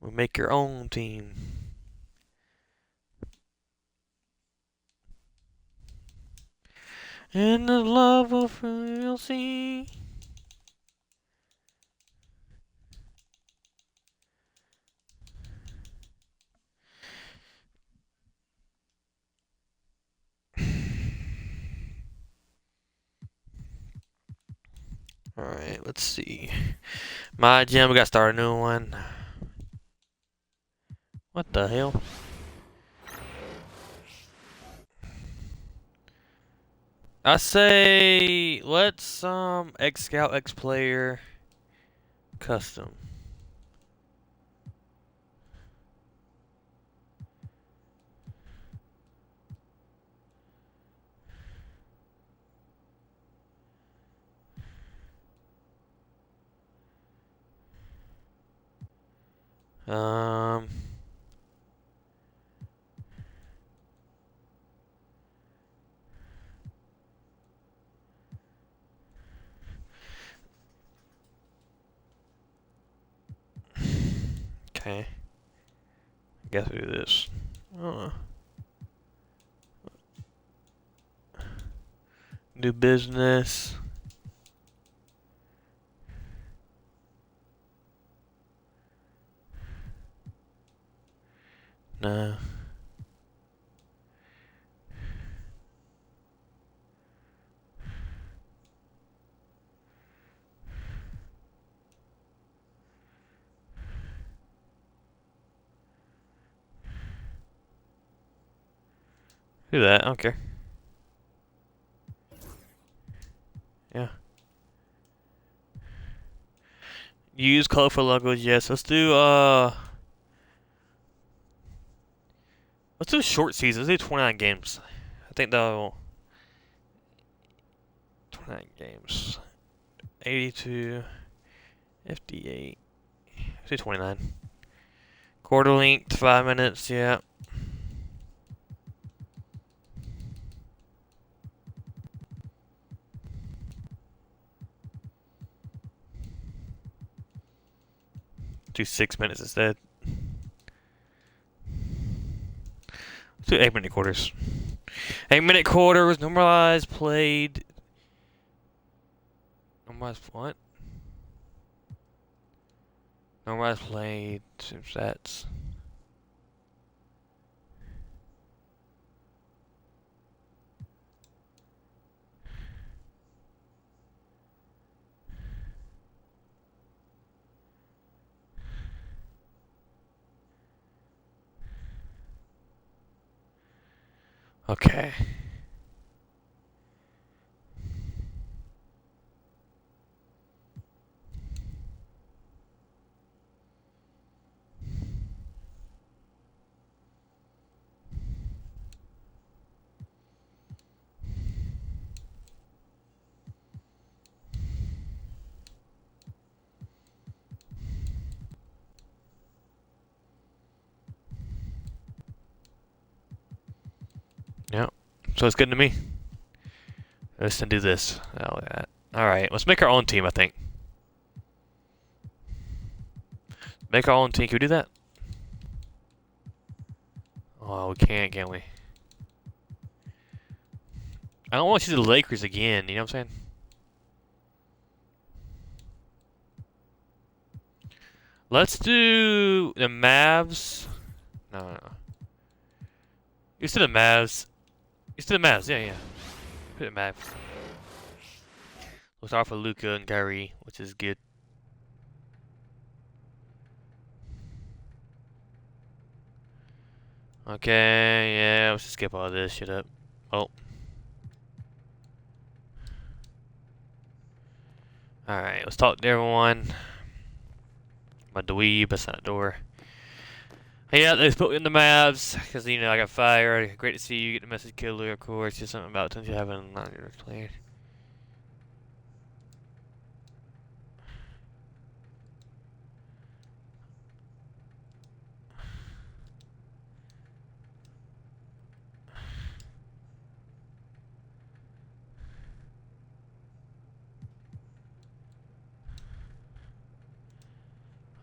We make your own team. And the love of who you'll see. Alright, let's see. My gym, we got to start a new one. What the hell? I say let's X Scout X Player custom. Um okay. I guess we do this. New business. No. Do that, I don't care. Yeah. Use colorful logos, yes. Let's do short seasons. Let's do 29 games. I think that'll 29 games. 82, 58. Let's do 29. Quarter length, 5 minutes, yeah. Do 6 minutes instead. Let's do 8-minute quarters. 8-minute quarters, normalized, played. Normalized what? Normalized played, stats. Okay. Yep. So it's good to me. Let's do this. Oh, look at that. Alright, let's make our own team, I think. Make our own team. Can we do that? Oh, we can't we? I don't want to see the Lakers again, you know what I'm saying? Let's do the Mavs. No. You said the Mavs. You said the Mavs, yeah. Put the Mavs. We'll start for Luka and Kyrie, which is good. Okay, yeah, let's just skip all this shit up. Oh. Alright, let's talk to everyone. My dweeb, that's not a door. Yeah, they put in the Mavs, because, you know, I got fired. Great to see you. Get the message, killer, of course. Just something about since you haven't not your player.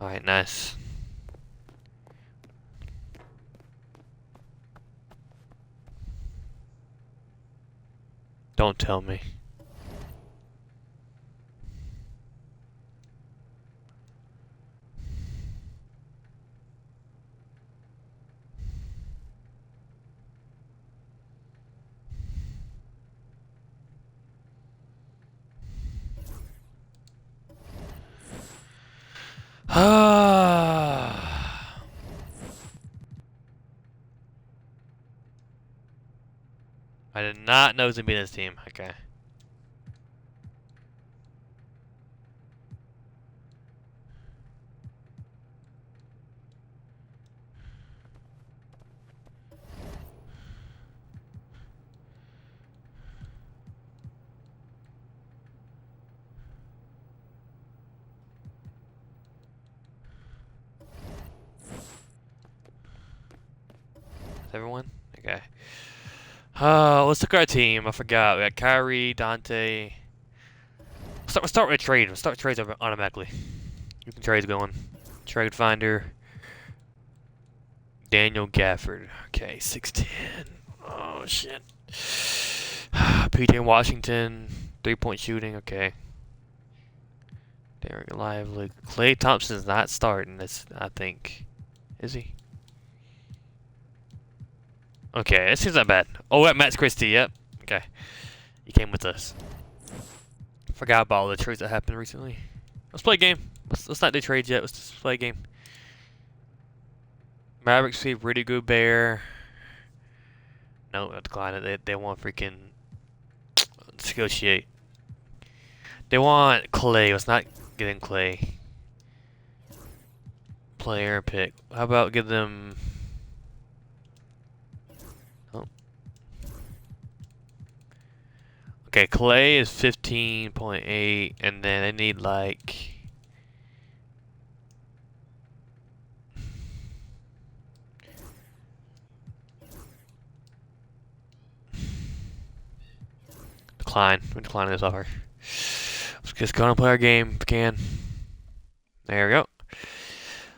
Alright, nice. Don't tell me. I did not know it was gonna be this team. Okay. Is everyone? Okay. Let's look at our team. I forgot. We got Kyrie, Dante. We'll start with a trade. We'll start with trades automatically. Get the trades going. Trade finder. Daniel Gafford. Okay, 6'10". Oh shit. PJ Washington, 3-point shooting. Okay. Derek Lively. Klay Thompson's not starting this, I think. Is he? Okay, this seems not bad. Oh, we got Max Christie, yep. Okay. He came with us. Forgot about all the trades that happened recently. Let's play a game. Let's not do trades yet. Let's just play a game. Mavericks see Rudy Gobert. No, I declined it. They want freaking... Let's negotiate. They want Klay. Let's not get in Klay. Player pick. How about give them... Okay, Klay is 15.8, and then they need like... Decline. We're declining this offer. Let's just go and play our game if we can. There we go.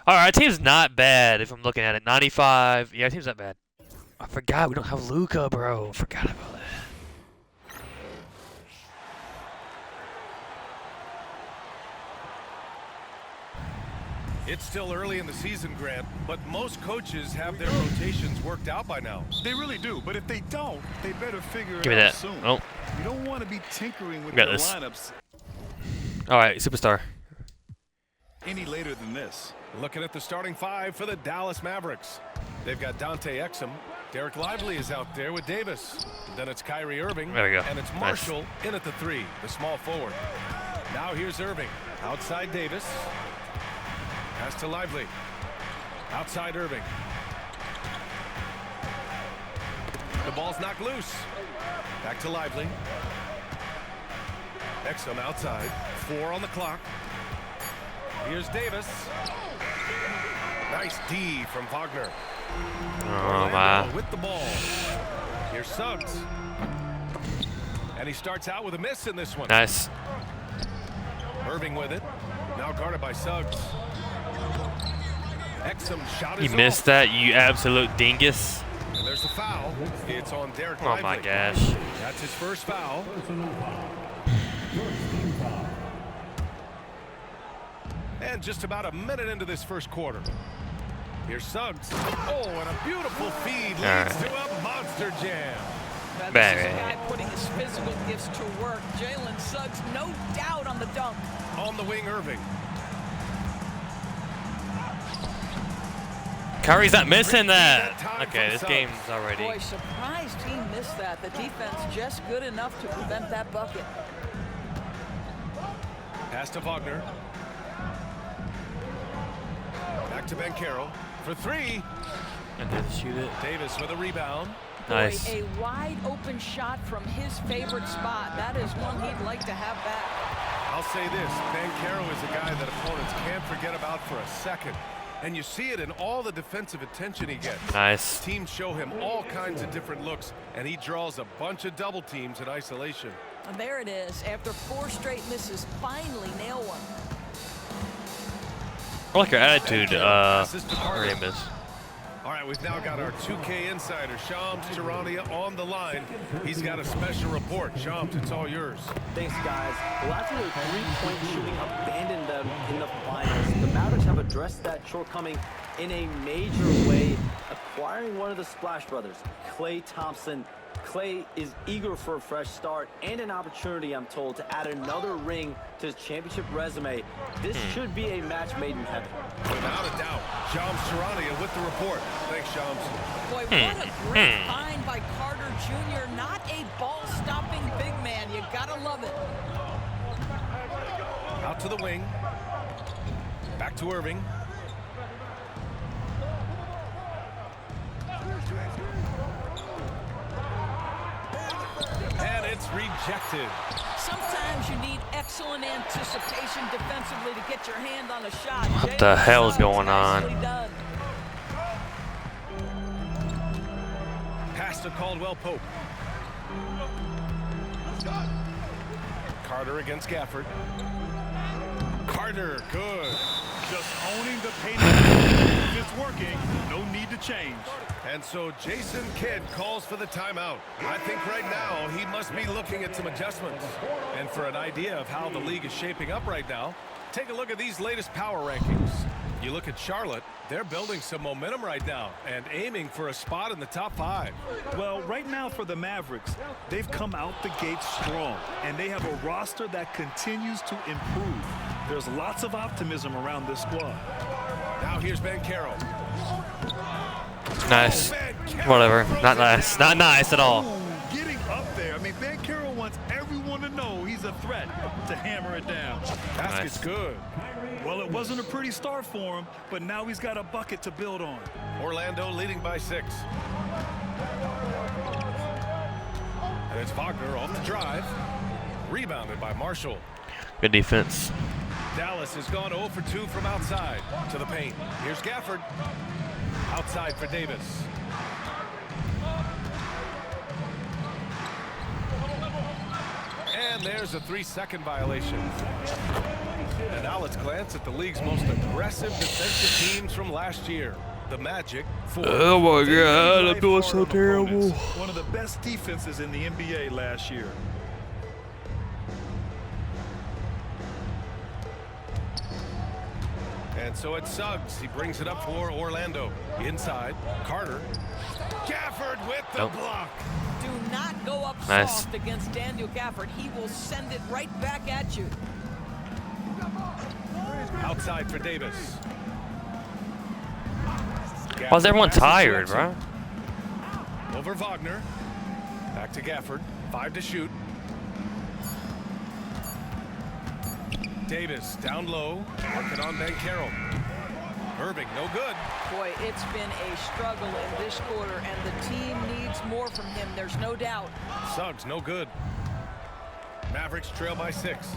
Alright, our team's not bad if I'm looking at it. 95. Yeah, our team's not bad. I forgot we don't have Luka, bro. I forgot about that. It's still early in the season, Grant, but most coaches have their rotations worked out by now. They really do, but if they don't, they better figure Give me it that. out soon. Oh. You don't want to be tinkering with Got their this. lineups Alright, superstar. any later than this. Looking at the starting five for the Dallas Mavericks. They've got Dante Exum. Derek Lively is out there with Davis. Then it's Kyrie Irving. There we go. And it's Nice. Marshall in at the three, the small forward. Now here's Irving. Outside Davis. Pass to Lively. Outside Irving. The ball's knocked loose. Back to Lively. Exum outside. 4 on the clock. Here's Davis. Nice D from Wagner. Oh Orlando my. with the ball. Here's Suggs. And he starts out with a miss in this one. Nice. Irving with it. Now guarded by Suggs. Exum shot is You missed off. that, you absolute dingus. And there's the foul. It's on Derek Oh Lively. my gosh. That's his first foul. And just about a minute into this first quarter. Here's Suggs. Oh, and a beautiful feed leads to a monster jam. This Bang. is a guy putting his physical gifts to work. Jalen Suggs, no doubt on the dunk. On the wing, Irving. Curry's not missing that. Okay, this game's already. Boy, surprised he missed that. The defense just good enough to prevent that bucket. Pass to Wagner. Back to Banchero for three. And then shoot it. Davis with a rebound. Nice. Boy, a wide open shot from his favorite spot. That is one he'd like to have back. I'll say this, Banchero is a guy that opponents can't forget about for a second. And you see it in all the defensive attention he gets. Nice. Teams show him all kinds of different looks, and he draws a bunch of double teams in isolation. And there it is. After 4 straight misses, finally nail one. I like your attitude, Passes to her Carter. name is. All right, right, we've now got our 2K insider, Shams Charania, on the line. He's got a special report. Shams, it's all yours. Thanks, guys. Well, after their three-point shooting abandoned them in the finals, the Mavericks have addressed that shortcoming in a major way, acquiring one of the Splash Brothers, Klay Thompson. Klay is eager for a fresh start and an opportunity, I'm told, to add another ring to his championship resume. This should be a match made in heaven. Without a doubt, Shams Charania with the report. Thanks, Shams. Boy, what a great find by Carter Jr. Not a ball-stopping big man. You gotta love it. Out to the wing. Back to Irving. And it's rejected. Sometimes you need excellent anticipation defensively to get your hand on a shot. What the hell's going on? Nicely done. Pass to Caldwell Pope. Carter against Gafford. Carter, good. Just owning the paint. If it's working, no need to change. And so Jason Kidd calls for the timeout. I think right now he must be looking at some adjustments. And for an idea of how the league is shaping up right now, take a look at these latest power rankings. You look at Charlotte, they're building some momentum right now and aiming for a spot in the top 5. Well, right now for the Mavericks, they've come out the gate strong, and they have a roster that continues to improve. There's lots of optimism around this squad. Now here's Banchero. Nice. Whatever. Not nice. Not nice at all. Ooh, getting up there. I mean, Banchero wants everyone to know he's a threat to hammer it down. Basket's good. Well, it wasn't a pretty start for him, but now he's got a bucket to build on. Orlando leading by 6. And it's Wagner off the drive. Rebounded by Marshall. Good defense. Dallas has gone 0 for 2 from outside to the paint. Here's Gafford. Outside for Davis. And there's a 3-second violation. And now let's glance at the league's most aggressive defensive teams from last year. The Magic. Oh my God, I'm doing so terrible. One of the best defenses in the NBA last year. And so it's Suggs. He brings it up for Orlando. Inside, Carter. Gafford with the block. Do not go up Nice. soft against Daniel Gafford. He will send it right back at you. Outside for Davis. Why's everyone Gafford tired, passes bro? Jackson. Over Wagner. Back to Gafford. 5 to shoot. Davis down low. Working on Banchero. Irving, no good. Boy, it's been a struggle in this quarter, and the team needs more from him. There's no doubt. Suggs, no good. Mavericks trail by 6.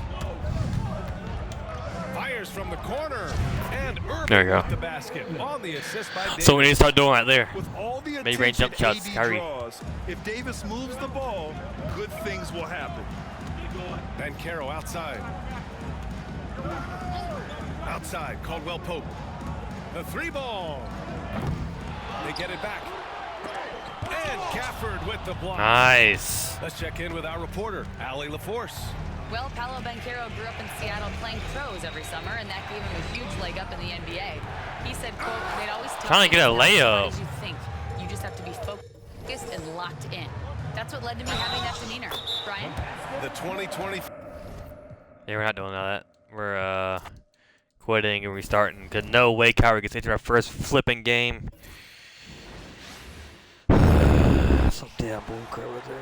Fires from the corner. And Irving There you go. with the basket on the assist by Davis. So we need to start doing that there. With all the Mid-range jump attention shots, AD Kyrie. draws, if Davis moves the ball, good things will happen. Banchero outside. Outside, Caldwell Pope. The 3-ball. They get it back. And Gafford with the block. Nice. Let's check in with our reporter, Allie LaForce. Well, Paolo Banchero grew up in Seattle playing pros every summer, and that gave him a huge leg up in the NBA. He said, quote, they'd always tell Trying to me get a it's not as hard layup. as you think. You just have to be focused and locked in. That's what led to me having that demeanor. Brian? The 2020. Yeah, we're not doing that. We're quitting and restarting. Cause no way Kyrie gets into our first flipping game. Some damn bullcrap right there.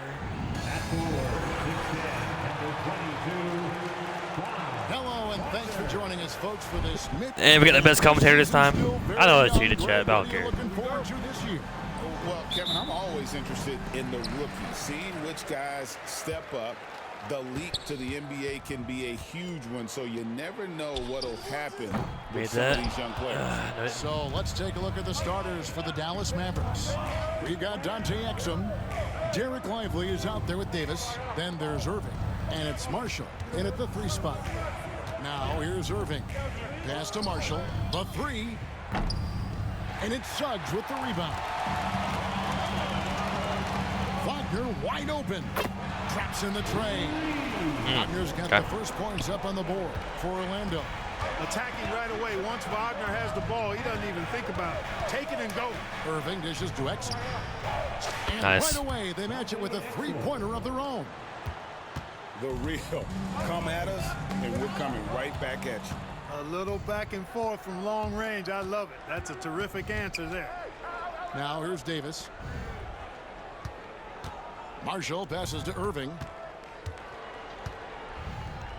Hello and thanks for joining us, folks, for this mid. And we got the best commentator this time. I know it's cheated, chat, but I don't care. Looking forward to this year. Well, Kevin, I'm always interested in the rookies, seeing which guys step up. The leap to the NBA can be a huge one, so you never know what'll happen Made with some that. of these young players. So let's take a look at the starters for the Dallas Mavericks. We've got Dante Exum. Derek Lively is out there with Davis. Then there's Irving. And it's Marshall in at the 3 spot. Now here's Irving. Pass to Marshall. The 3. And it's Suggs with the rebound. Wagner wide open. Traps in the tray. Wagner's got the first points up on the board for Orlando. Attacking right away. Once Wagner has the ball, he doesn't even think about it. Take it and go. Irving dishes to Exum. And Nice. right away, they match it with a three-pointer of their own. The real. Come at us, and we're coming right back at you. A little back and forth from long range. I love it. That's a terrific answer there. Now here's Davis. Marshall passes to Irving.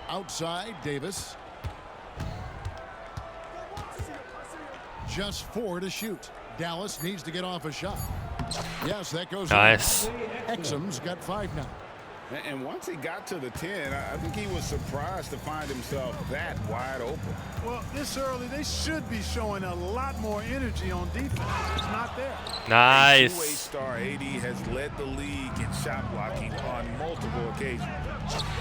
Outside, Davis. Just 4 to shoot. Dallas needs to get off a shot. Yes, that goes. Nice. Exum's got 5 now. And once he got to the 10, I think he was surprised to find himself that wide open. Well, this early, they should be showing a lot more energy on defense. It's not there. Two-way Nice. star AD has led the league in shot blocking on multiple occasions.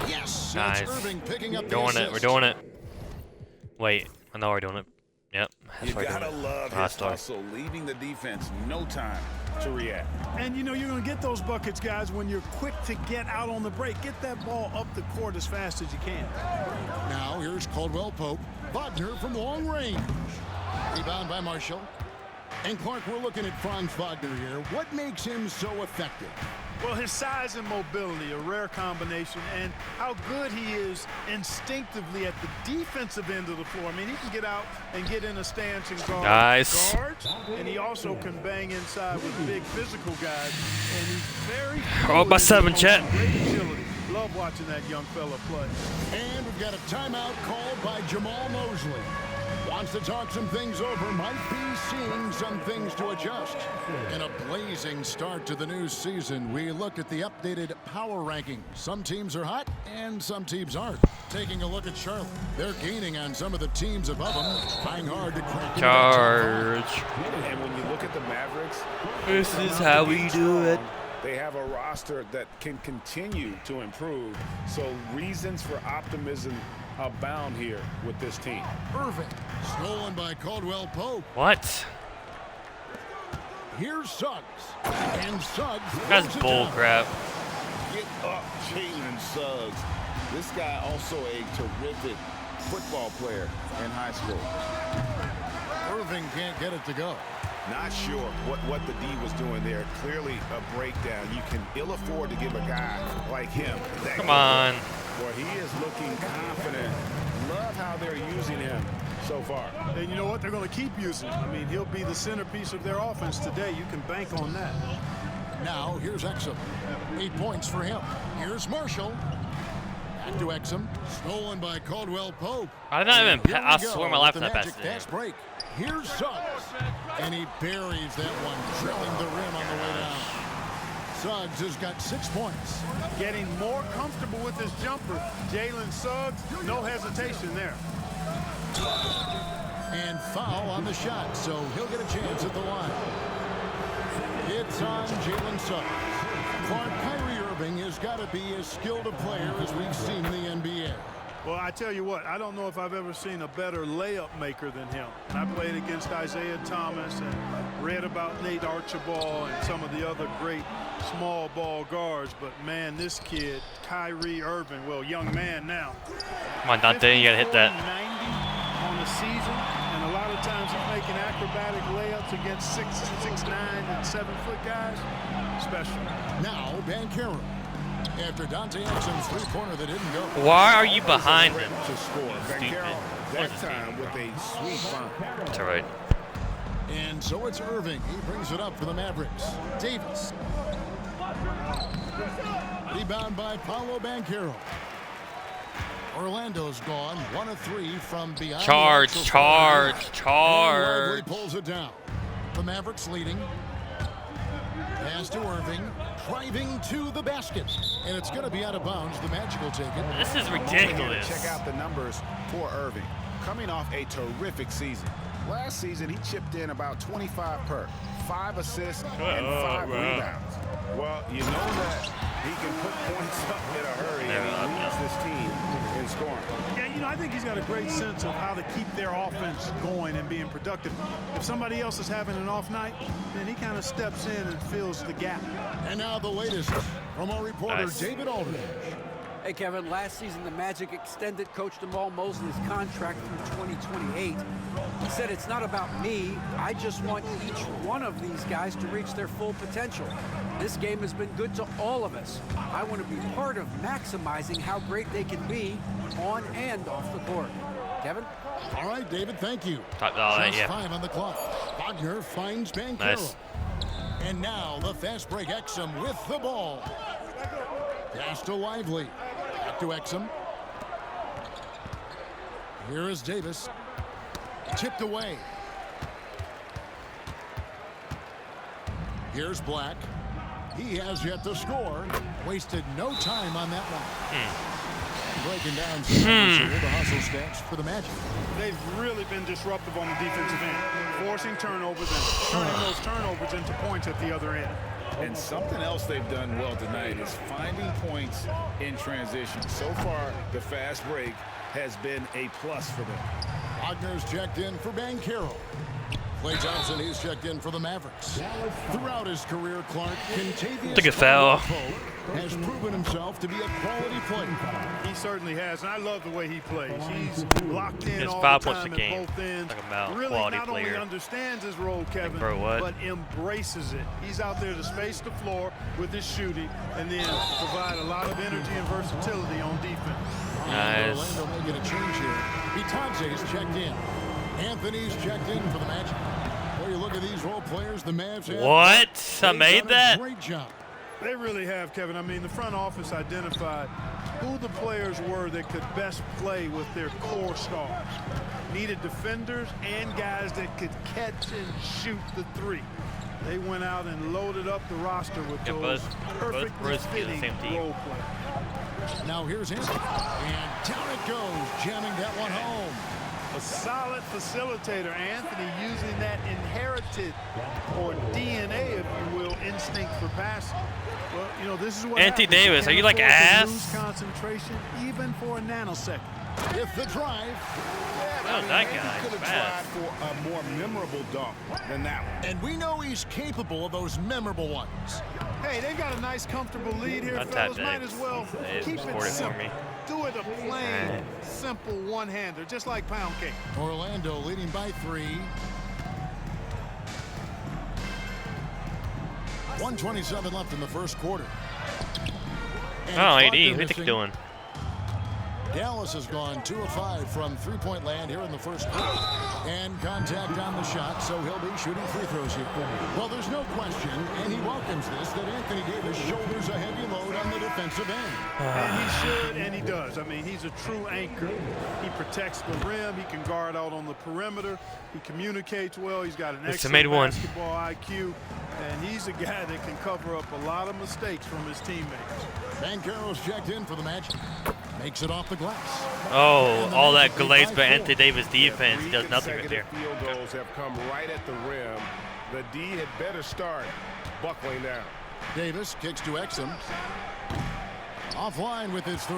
Yes, Nice. it's Irving picking up the Doing it. assist. We're doing it. Wait. I know we're doing it. Yep. You That's why we're gotta doing it. love Ah, his sorry. hustle, leaving the defense no time to react. And you know you're going to get those buckets, guys, when you're quick to get out on the break. Get that ball up the court as fast as you can. Now here's Caldwell Pope. Wagner from long range. Rebound by Marshall. And Clark, we're looking at Franz Wagner here. What makes him so effective? Well, his size and mobility, a rare combination, and how good he is instinctively at the defensive end of the floor. I mean, he can get out and get in a stance and guard Nice. guards, and he also can bang inside with big physical guys, and he's very Oh, by 7, Chet. Great agility. Love watching that young fella play. And we've got a timeout called by Jamal Mosley. Wants to talk some things over, might be seeing some things to adjust. In a blazing start to the new season, we look at the updated power ranking. Some teams are hot and some teams aren't. Taking a look at Charlotte, they're gaining on some of the teams above them, trying hard to crack into that top five. Charge. And when you look at the Mavericks, This is how we do it. they have a roster that can continue to improve. So reasons for optimism abound here with this team. Irving, stolen by Caldwell Pope. What? Here's Suggs. And Suggs That's throws it bull down. crap. Get up, Jalen Suggs. This guy also a terrific football player in high school. Irving can't get it to go. Not sure what the D was doing there. Clearly a breakdown. You can ill afford to give a guy like him that Come on. where he is looking confident. Love how they're using him so far. And you know what? They're going to keep using him. I mean, he'll be the centerpiece of their offense today. You can bank on that. Now here's Exum. 8 points for him. Here's Marshall. Back to Exum. Stolen by Caldwell Pope. I did not even. Here I we swear go my life with not the passed Magic it. fast break. Here's Suggs. And he buries that one, drilling the rim on the way down. Suggs has got 6 points. Getting more comfortable with his jumper. Jalen Suggs, no hesitation there. And foul on the shot, so he'll get a chance at the line. It's on Jalen Suggs. Clark, Kyrie Irving has got to be as skilled a player as we've seen in the NBA. Well, I tell you what, I don't know if I've ever seen a better layup maker than him. And I played against Isaiah Thomas and read about Nate Archibald and some of the other great small ball guards. But, man, this kid, Kyrie Irving, well, young man now. Come on, Dante, you gotta hit that. 90 on the season, and a lot of times he's making acrobatic layups against 6'9" and 7-foot guys. Special. Now, Banchero. After Dante Exum's three-pointer that didn't go. Why are you behind him? To score. Banchero that time with a sweet find. That's all right. And so it's Irving. He brings it up for the Mavericks. Davis. Rebound by Paolo Banchero. Orlando's gone 1 of 3 from beyond. Charge, the actual charge, score. And charge. Lively pulls it down. The Mavericks leading. Pass to Irving, driving to the basket. And it's going to be out of bounds. The Magic will take it. This is Check ridiculous. out the numbers for Irving. Coming off a terrific season. Last season, he chipped in about 25 per. 5 assists and 5 rebounds. Well, you know that He can put points up in a hurry, and he leads this team in scoring. Yeah, you know, I think he's got a great sense of how to keep their offense going and being productive. If somebody else is having an off night, then he kind of steps in and fills the gap. And now the latest from our reporter, David Aldridge. Hey, Kevin, last season the Magic extended Coach Jamal Mosley's contract through 2028. He said, it's not about me. I just want each one of these guys to reach their full potential. This game has been good to all of us. I want to be part of maximizing how great they can be on and off the court. Kevin? All right, David, thank you. Just Just 5 on the clock. Wagner finds Banchero. Nice. And now the fast break Exum with the ball. Pass to Lively. Back to Exum. Here is Davis. Tipped away. Here's Black. He has yet to score. Wasted no time on that one. Breaking down some numbers here, the hustle stats for the Magic. They've really been disruptive on the defensive end, forcing turnovers and turning those turnovers into points at the other end. And something else they've done well tonight is finding points in transition. So far, the fast break has been a plus for them. Wagner's checked in for Banchero. Klay Thompson, he's checked in for the Mavericks. Throughout his career, Clark, Kentavious Took a foul. has proven himself to be a quality player. He certainly has, and I love the way he plays. He's locked in It's all 5 the points a time game. at both ends. Talking about Really quality not only player. understands his role, Kevin, bro, what? but embraces it. He's out there to space the floor with his shooting and then provide a lot of energy and versatility on defense. And Nice. Orlando making a change here. Bitanze's checked in. Anthony's checked in for the Magic. Well, you look at these role players, the Mavs have. What? I They've made done a that? Great job. They really have, Kevin. I mean, the front office identified who the players were that could best play with their core stars. Needed defenders and guys that could catch and shoot the three. They went out and loaded up the roster with Yeah, those both perfectly Brisky are the fitting same team. role players. Now here's Anthony. And down it goes, jamming that one home. A solid facilitator, Anthony, using that inherited or DNA, if you will, instinct for passing. Well, you know, this is what Anthony happens. You Davis, are can't you like afford to ass? lose concentration even for a nanosecond. With the drive. Oh, that guy Could is have bad. tried for a more memorable dunk than that one. And we know he's capable of those memorable ones. Hey, they've got a nice, comfortable lead here, Not fellas. that Might big. as well They keep it scored it for simple. me. Do it a plain, simple one-hander, just like pound cake. Orlando leading by 3. 1:27 left in the first quarter. And Oh, AD, Wagner what do you think missing. doing? Dallas has gone 2 of 5 from three-point land here in the first quarter. And contact on the shot, so he'll be shooting free throws here. Well, there's no question, and he welcomes this, that Anthony Davis shoulders a heavy load on the defensive end. And he should, and he does. I mean, he's a true anchor. He protects the rim. He can guard out on the perimeter. He communicates well. He's got an It's a excellent made one. basketball IQ. And he's a guy that can cover up a lot of mistakes from his teammates. Banchero's checked in for the Magic. Makes it off the glass. Oh, all that glaze by Anthony Davis defense does nothing right there. Field goals have come right at the rim. The D had better start buckling down. Davis kicks to Exum. Offline with his 3.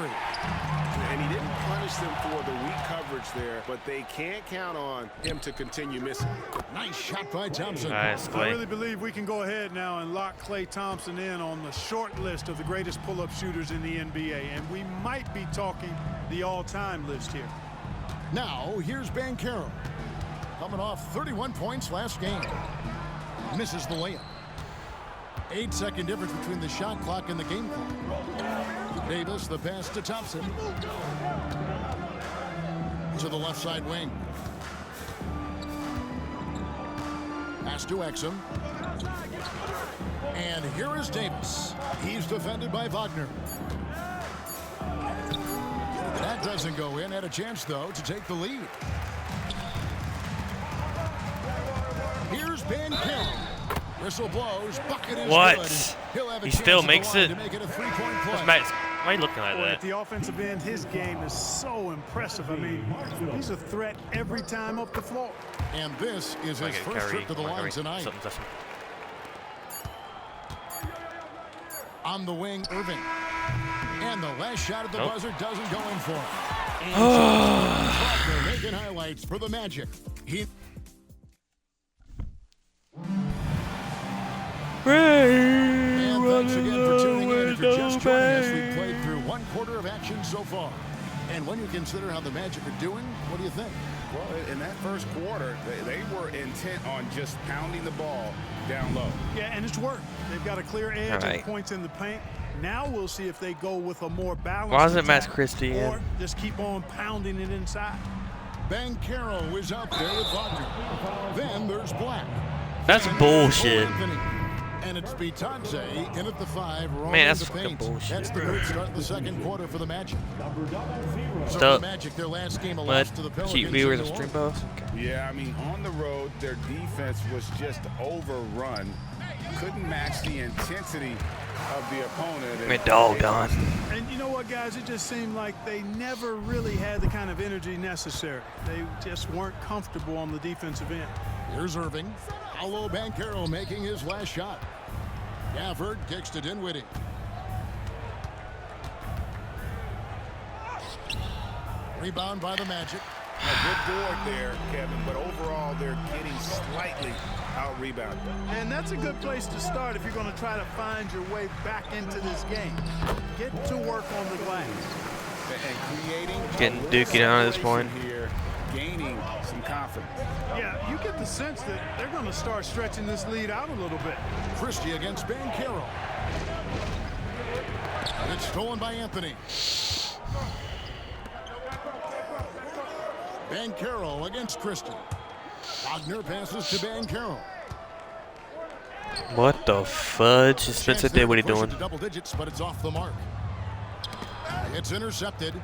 And he didn't punish them for the weak coverage there, but they can't count on him to continue missing. Nice shot by Thompson. Nice, I Clay. really believe we can go ahead now and lock Klay Thompson in on the short list of the greatest pull-up shooters in the NBA. And we might be talking the all-time list here. Now, here's Banchero. Coming off 31 points last game. Misses the layup. 8-second difference between the shot clock and the game clock. Davis, the pass to Thompson. To the left side wing. Pass to Exum. And here is Davis. He's defended by Wagner. That doesn't go in. Had a chance, though, to take the lead. Here's Banchero. Whistle blows. Bucket is What? good. He'll have a He chance still at the makes line it? to make it a three-point play. Matt, why are you looking like Boy, that? at the offensive end, his game is so impressive. I mean, he's a threat every time up the floor. And this is Like his a first Curry, trip to the like line Curry, tonight. something. On the wing, Irving. And the last shot at the buzzer doesn't go in for him. And making highlights for the Magic. And thanks again for tuning in. If you're just joining us, we've played through 1 quarter of action so far. And when you consider how the Magic are doing, what do you think? Well, in that first quarter, they were intent on just pounding the ball down low. Yeah, and it's worked. They've got a clear edge and points in the paint. Now we'll see if they go with a more balanced Why doesn't attack Max Christie in? or just keep on pounding it inside. Banchero is out there with Wagner. Then there's Black. That's bullshit. And it's Bitadze in at the 5. Man, that's the fucking paint. bullshit. That's the good start of the second quarter for the Magic. So Still, the Magic, their last game of loss to the Pelicans. cheap viewers of stream posts. Yeah, I mean, on the road, their defense was just overrun. Couldn't match the intensity of the opponent. I mean, doggone. And you know what, guys? It just seemed like they never really had the kind of energy necessary. They just weren't comfortable on the defensive end. Here's Irving. Paolo Banchero making his last shot. Gafford kicks to Dinwiddie. Rebound by the Magic. A good board there, Kevin, but overall they're getting slightly out-rebounded. And that's a good place to start if you're going to try to find your way back into this game. Get to work on the glass. And creating Getting dookie down at this point. Here, gaining some confidence. Yeah, you get the sense that they're going to start stretching this lead out a little bit. Christie against Banchero. And it's stolen by Anthony. Banchero against Christie. Wagner passes to Banchero. What the fudge? Spencer Dinwiddie doing? Double digits, but it's off the mark. It's intercepted.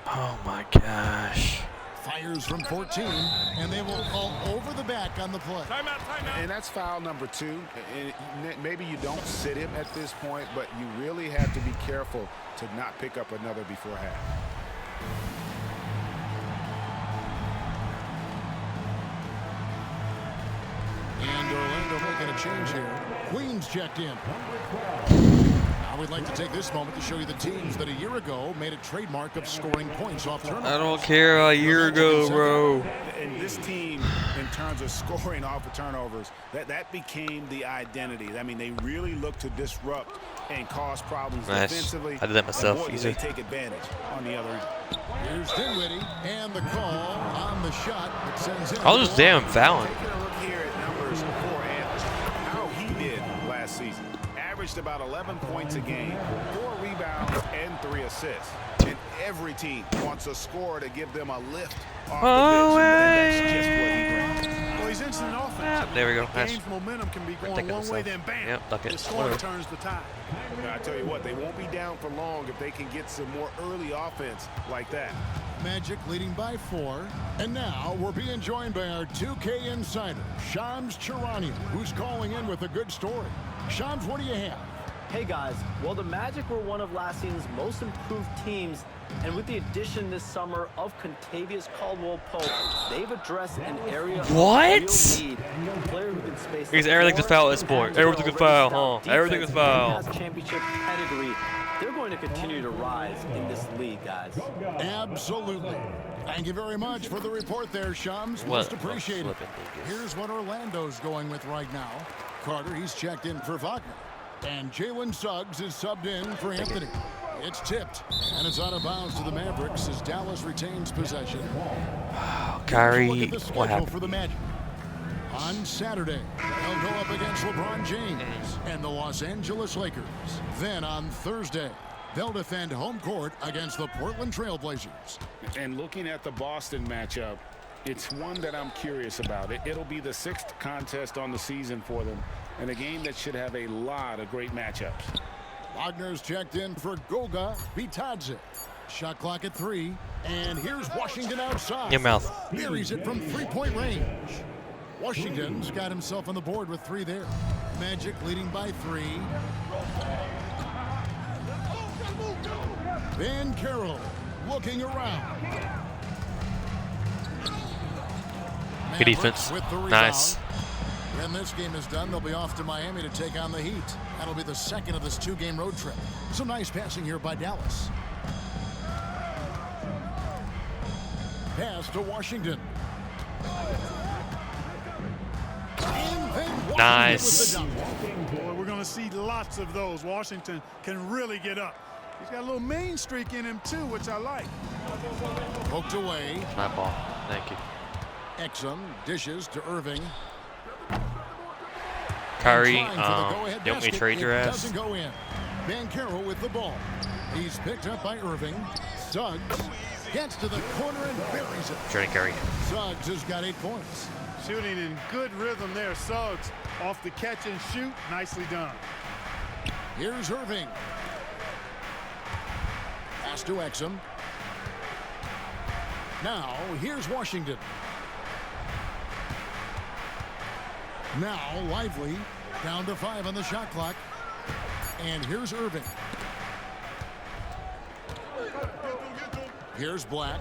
Oh my gosh. Fires from 14, and they will call over the back on the play. Timeout, timeout. And that's foul number 2. And maybe you don't sit him at this point, but you really have to be careful to not pick up another before half. And Orlando making a change here. Queens checked in. Now we'd like to take this moment to show you the teams that a year ago made a trademark of scoring points off turnovers. I don't care a year ago, bro. And this team, in terms of scoring off of turnovers, that became the identity. I mean, they really look to disrupt and cause problems defensively. I did that myself. And boy, Easy. they take advantage on the other end. Here's Dinwiddie, and the call on the shot that sends in. All those damn fouling. Taking a look here at numbers for Anderson, how he did last season. Averaged about 11 points a game, 4 rebounds, and 3 assists. And every team wants a scorer to give them a lift off the bench, and that's just what he brings. Well, he's instant offense. Yeah, there we go. The game's momentum can be going one way, then bam, Yep, duck it. the scorer turns the tide. Now, I tell you what, they won't be down for long if they can get some more early offense like that. Magic leading by 4. And now we're being joined by our 2K insider, Shams Charania, who's calling in with a good story. Shams, what do you have? Hey guys, well the Magic were one of last season's most improved teams, and with the addition this summer of Contavious Caldwell-Pope, they've addressed an area of What? real need. A player who can space Because the everything's a floor, foul at this point. Everything's a foul, huh? Everything's a foul. Has championship pedigree. They're going to continue to rise in this league, guys. Absolutely. Thank you very much for the report there, Shams. Most appreciated. Here's what Orlando's going with right now. Carter, he's checked in for Wagner. And Jalen Suggs is subbed in for Anthony. It's tipped, and it's out of bounds to the Mavericks as Dallas retains possession. Kyrie, Look at the what schedule happened? for the Magic. On Saturday, they'll go up against LeBron James and the Los Angeles Lakers. Then on Thursday, they'll defend home court against the Portland Trailblazers. And looking at the Boston matchup, it's one that I'm curious about. It'll be the 6th contest on the season for them, and a game that should have a lot of great matchups. Wagner's checked in for Goga Bitadze. Shot clock at 3, and here's Washington outside. Your mouth. Buries it from 3-point range. Washington's got himself on the board with 3 there. Magic leading by 3. Banchero looking around. Good defense. With the rebound. Nice. When this game is done, they'll be off to Miami to take on the Heat. That'll be the second of this 2-game road trip. Some nice passing here by Dallas. Pass to Washington. And then Washington Nice. with the dunk. Boy, we're going to see lots of those. Washington can really get up. He's got a little main streak in him, too, which I like. Poked away. My ball. Thank you. Exum dishes to Irving. Curry, Trying for the go-ahead you want me to basket. trade your It ass? doesn't go in. Banchero with the ball. He's picked up by Irving. Suggs gets to the corner and buries it. Jordan Curry. Suggs has got 8 points. Shooting in good rhythm there. Suggs off the catch and shoot. Nicely done. Here's Irving. Pass to Exum. Now, here's Washington. Now, Lively, down to 5 on the shot clock. And here's Irving. Here's Black.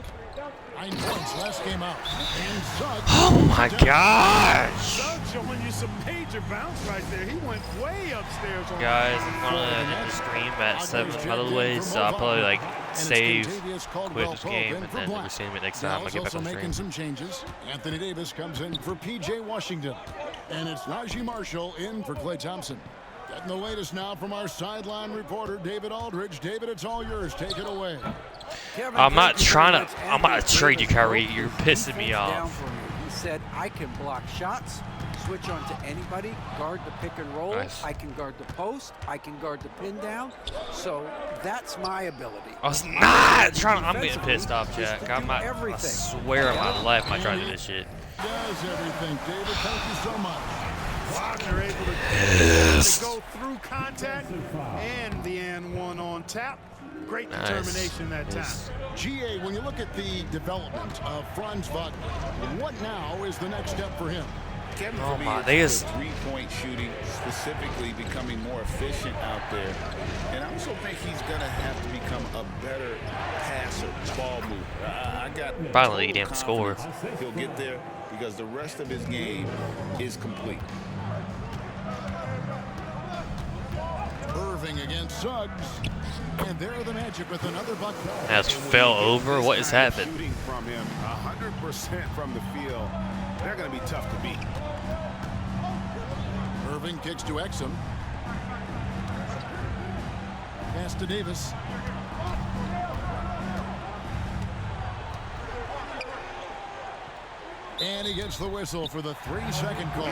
9 points last game out. And Suggs. Oh my gosh! Suggs showing you some major bounce right there. He went way upstairs on Guys, I'm gonna end the stream at 7 by the way, so I'll probably like save, quit this game, and then we'll see it next time I get back also on the making stream. some changes. Anthony Davis comes in for P.J. Washington. And it's Najee Marshall in for Klay Thompson. Getting the latest now from our sideline reporter, David Aldridge. David, it's all yours. Take it away. Kevin, I'm not thank you trying very to. much. I'm about to Anthony trade you, Davis Kyrie. broke You're the pissing me defense down off. for me. He said, I can block shots, switch on to anybody, guard the pick and roll. Nice. I can guard the post. I can guard the pin down. So that's my ability. I was My not ability trying. I'm getting defensively pissed off, is Jack. to I'm do not. I everything. swear on my life, I'm not trying to do this shit. Does everything, David. Thank you so much. Wagner able to go through contact and the and one on tap. Great Nice. determination that time. GA, when you look at the development of Franz Wagner, what now is the next step for him? Kevin, Oh for me, my, it's they the is- three-point shooting, specifically becoming more efficient out there. And I also think he's going to have to become a better passer, ball mover. I got Finally, total damn score. confidence he'll get there because the rest of his game is complete. Irving against Suggs. And there are the Magic with another bucket. Has fell over. What has happened? Shooting from him 100% from the field. They're going to be tough to beat. Irving kicks to Exum. Pass to Davis. And he gets the whistle for the 3-second call.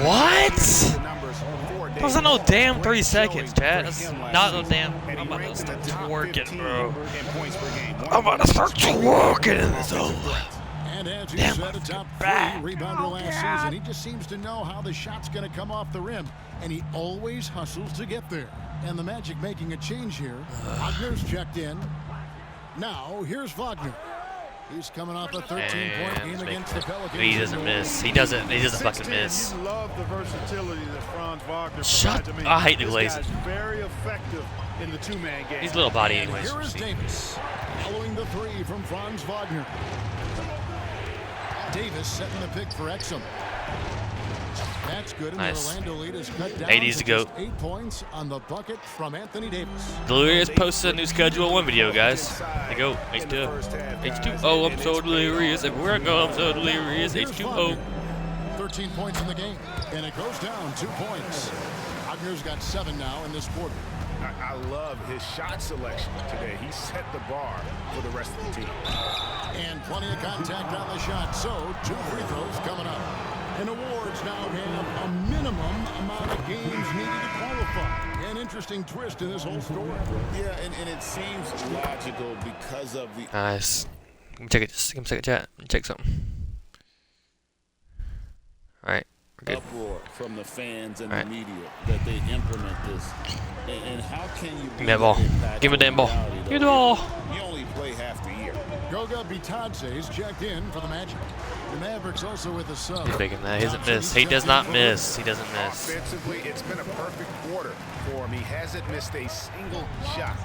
What? The numbers 4 days. That's not no damn 3 Great seconds, showing Chad. for That's him last not no season. damn. And he I'm about to ranked in start the top twerking, 15 bro. in points per game. I'm about to start twerking in this over. And as he Damn, said, a top 3 back. rebounder Oh, last God. season. He just seems to know how the shot's going to come off the rim. And he always hustles to get there. And the Magic making a change here. Wagner's checked in. Now, here's Wagner. He's coming off a 13-point And game make against the Pelicans. he doesn't miss. He doesn't fucking miss. You love the versatility that Franz Wagner Shut provides. I hate the this Glazers. guy's very effective in the two-man game. He's a little body And anyways. here is Davis, following the 3 from Franz Wagner. Davis setting the pick for Exum. That's good, and Nice. the Orlando lead is cut down 80s to to go. just 8 points on the bucket from Anthony Davis. Delirious posted a new Schedule 1 video, guys. There you go. H2O. H2O, I'm so delirious. Everywhere I go, I'm so delirious. Here's H2O. Wagner. 13 points in the game, and it goes down 2 points. Wagner's got 7 now in this quarter. I love his shot selection today. He set the bar for the rest of the team. And plenty of contact on the shot, so 2 free throws coming up. And awards now have a minimum amount of games needed to qualify. An interesting twist in this whole story. Yeah, and it seems logical because of the Nice. Let me check it. Just give me a second, chat. Let me check something. Alright. We're good. uproar from the fans and Right. the media that they implement this. And how can you Give me that ball. Give me that ball. Give me the ball. You only play half the year. Goga Bitadze's checked in for the Magic. The Mavericks also with a sub. He's making that. He doesn't miss. He does not miss. He doesn't miss. Offensively, it's been a perfect quarter for him. He hasn't missed a single shot.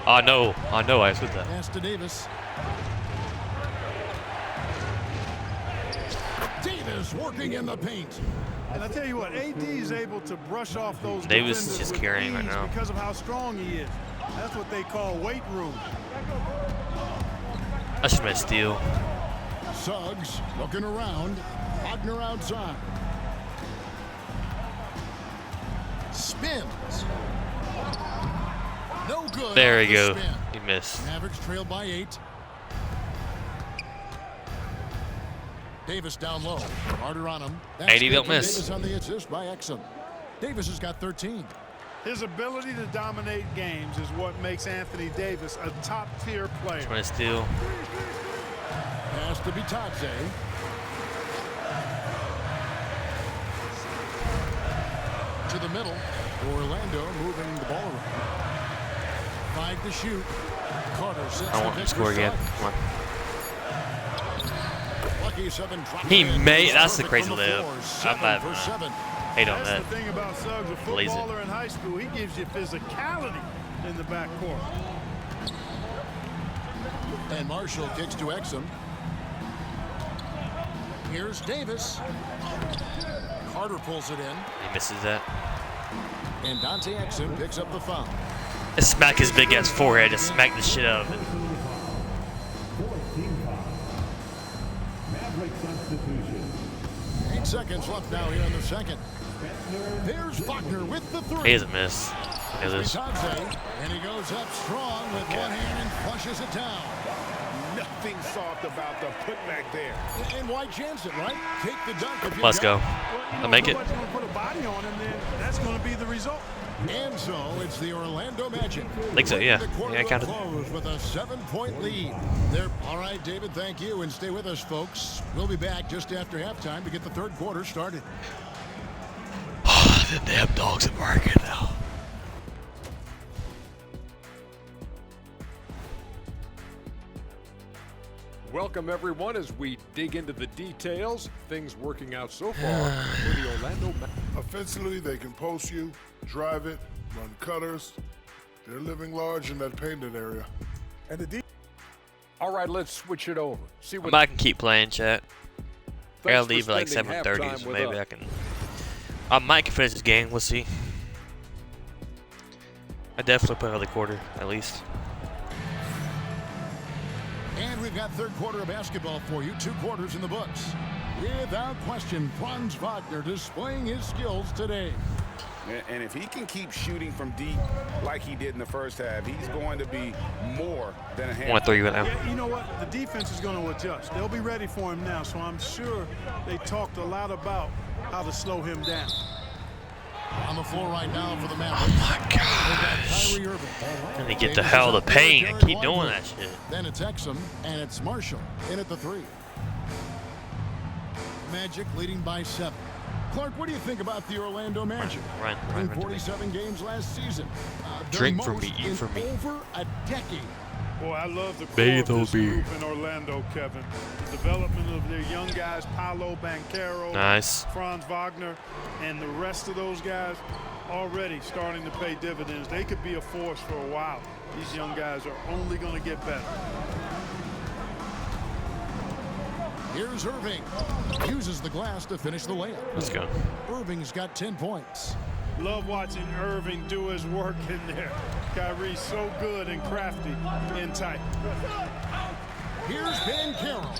I know. I was with that. Pass to Davis. Davis Davis working in the paint. And I tell you what, AD is able to brush off those Davis is defenders just with carrying right ease now. because of how strong he is. That's what they call weight room. That should have been a steal. Suggs looking around. Wagner outside. Spins. No good. There off you the go. spin. He missed. Mavericks trailed by 8. Davis down low. Harder on him. That's 80 don't good for miss. Davis on the assist by Exum. Davis has got 13. His ability to dominate games is what makes Anthony Davis a top-tier player. Trying to steal. Pass to Bitadze. To the middle. Orlando moving the ball around. 5 to shoot. Carter sits I want him to score again. Come on. Lucky 7 drops He in. may. He's That's the perfect crazy from the layup. floor. I'm 7 not for 7. hate on That's that. the thing about Suggs, a Lazy. footballer in high school. He gives you physicality in the backcourt. And Marshall kicks to Exum. Here's Davis. Carter pulls it in. He misses that. And Dante Exum picks up the foul. Just smack his big ass forehead. Just smack the shit out of it. 8 seconds left now here in the second. There's Wagner with the 3. He doesn't miss. He does. Bitadze, and he goes up strong with one hand and flushes it down. Nothing soft about the putback there. And why chance it, right? Take the dunk if you Let's go. Well, I'll make it. Somebody's going to put a body on him, then that's going to be the result. And so it's the Orlando Magic. I think so, yeah. The quarter Yeah, I counted. close with a 7-point lead. They're all right, David. Thank you, and stay with us, folks. We'll be back just after halftime to get the third quarter started. The damn dogs are barking now. Welcome, everyone, as we dig into the details. Things working out so far for the Orlando Magic. Offensively, they can post you, drive it, run cutters. They're living large in that painted area. And the All right, let's switch it over. See what I can keep playing, chat. I gotta Thanks for leave at like spending 7:30, halftime so with maybe us. I can. I might can finish this game. We'll see. I definitely play another quarter at least. And we've got third quarter of basketball for you. 2 quarters in the books. Without question, Franz Wagner displaying his skills today. And if he can keep shooting from deep like he did in the first half, he's going to be more than a handful. 1-3 right now. Yeah, you know what? The defense is going to adjust. They'll be ready for him now, so I'm sure they talked a lot about how to slow him down. On the floor right now for the Mavericks. Oh my gosh. Kyrie Irving. Gonna get the hell to paint and keep doing that shit. Then it's Exum, and it's Marshall in at the 3. Magic leading by 7. Clark, what do you think about the Orlando Magic? Run In to me. 47 games last season. Their Drink for most me, eat in for me. over a decade. Boy, I love the core Bathe of this will be. group in Orlando, Kevin. The development of their young guys, Paolo Banchero, Nice. Franz Wagner, and the rest of those guys already starting to pay dividends. They could be a force for a while. These young guys are only going to get better. Here's Irving. Uses the glass to finish the layup. Let's go. Irving's got 10 points. Love watching Irving do his work in there. Kyrie's so good and crafty in tight. Here's Banchero.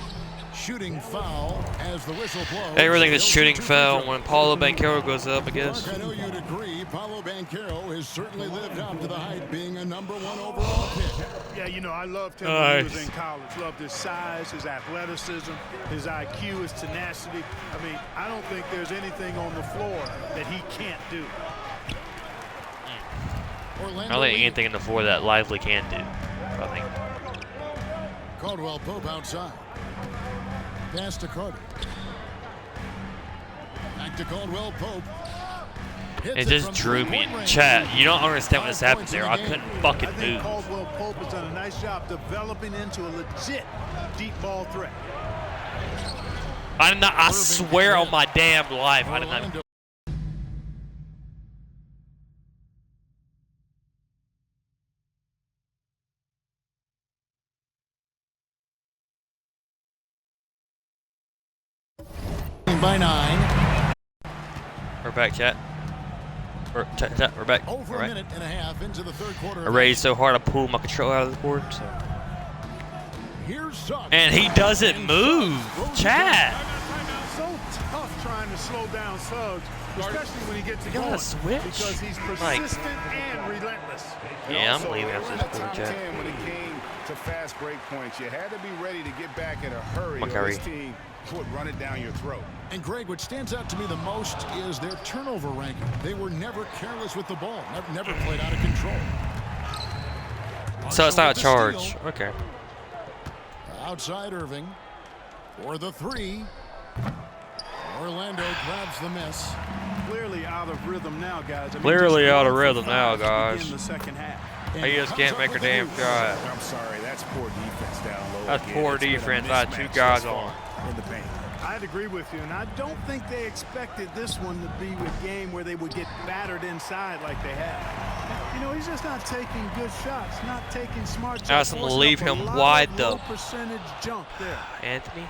Shooting foul as the whistle blows. Everything is He'll shooting shoot 2 foul free when Paulo Banchero goes up, I guess. Mark, I know you'd agree. Paulo Banchero has certainly lived up to the hype, being a #1 overall pick. Yeah, you know, I loved him when he was in college. Loved his size, his athleticism, his IQ, his tenacity. I mean, I don't think there's anything on the floor that he can't do. I don't think anything in the floor that Lively can do. I think. Caldwell Pope outside. Pass to Carter. Back to Caldwell Pope. Hits It just from drew me three-point in range. chat. You don't understand what just 5 happened points in there. the I game. couldn't fucking I think move. Caldwell Pope has done a nice job developing into a legit deep ball threat. I did not. I swear on my damn life, I did not. Orlando. by 9. We're back, chat. Chat, we're back. Over All a right. minute and a half into the third quarter. I raised so hard I pulled my controller out of the board. So. Here's Suggs. And he doesn't move. Chat. So tough trying to slow down Suggs, especially when he gets it You gotta going. switch. Because he's Like- persistent and relentless. Yeah, I'm Also, leaving they after were in this the quarter, top chat. 10 when it came to fast break points. You had to be ready to get back in a hurry, or Macari. this team would run it down your throat. And Greg, what stands out to me the most is their turnover ranking. They were never careless with the ball, never played out of control. So it's not a With the charge. steal, Okay. outside Irving for the 3. Orlando grabs the miss. Clearly out of rhythm now, guys. I mean, Clearly just out of 1 for rhythm now, 5 to guys. begin the second half. I just can't make a damn shot. I'm sorry, that's poor defense down low. That's again. poor It's been a defense. I had 2 mismatch guys thus on. far in the paint. I'd agree with you, and I don't think they expected this one to be a game where they would get battered inside like they have. You know, he's just not taking good shots, not taking smart shots. Ask him to forcing leave up a him lot wide, of though. low percentage junk there. Anthony.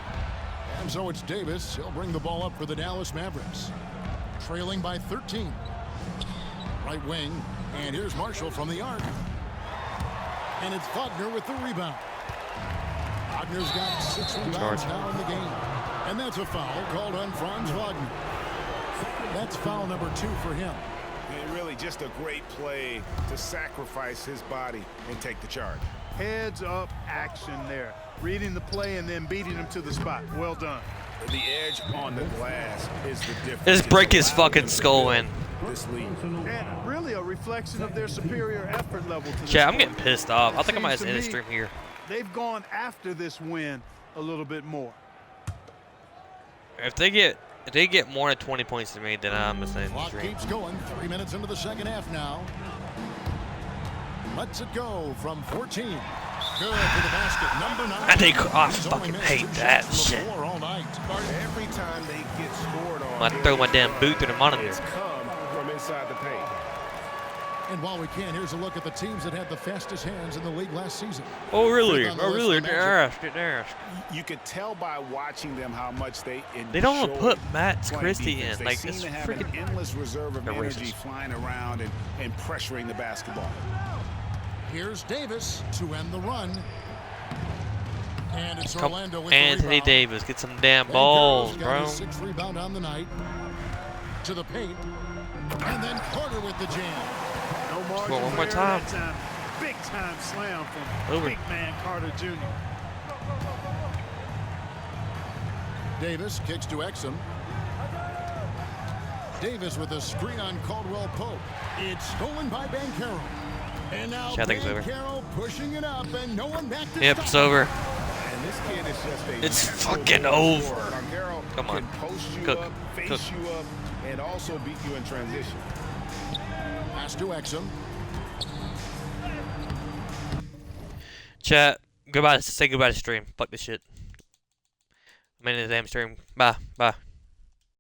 And so it's Davis. He'll bring the ball up for the Dallas Mavericks. Trailing by 13. Right wing. And here's Marshall from the arc. And it's Wagner with the rebound. Wagner's got 6 rebounds now in the game. And that's a foul called on Franz Wagner. That's foul number 2 for him. And really just a great play to sacrifice his body and take the charge. Heads up action there. Reading the play and then beating him to the spot. Well done. The edge on the glass is the difference. Just break his It's allowed fucking them to skull build in. This lead. And really a reflection of their superior effort level to this Chat, I'm point. getting pissed off. I think I might Seems just to end the me stream here. They've gone after this win a little bit more. If they get more than 20 points to me, then I'm just saying the Clock stream. keeps going. 3 minutes into the second half now. Lets it go from 14. Good for the basket. Number 9. I think I He's only fucking missed hate 2 that shots from the shit. floor all night. Every time they get scored on, I throw my damn boot through the monitor. it's come from inside the paint. And while we can, here's a look at the teams that had the fastest hands in the league last season. Oh really? Fifth on the Oh list really? for Didn't Magic. ask. Didn't ask. You could tell by watching them how much they enjoy. They don't wanna put Matt playing Christie defense. in. They Like, seem it's to have an freaking- endless reserve of They're energy racist. flying around and pressuring the basketball. Here's Davis to end the run. And it's Come, Orlando with the Anthony rebound. Davis, get some damn Van balls, Carroll's got bro. his 6th rebound on the night. To the paint. And then Carter with the jam. No margin Well, one more for time. error that time. Big time slam from Over. big man Carter Jr. Davis kicks to Exum. Davis with a screen on Caldwell Pope. It's stolen by Banchero. And now Yeah, I think it's over. Banchero pushing it up and no one back to Yep, stop it's him. over. And this kid is just a It's natural fucking ball over. scorer. Banchero Come on. can post you Cook. up, face Cook. you up, and also beat you in transition. Pass to Exum. Chat, goodbye. Say goodbye to stream. Fuck this shit. I'm in the damn stream. Bye. Bye.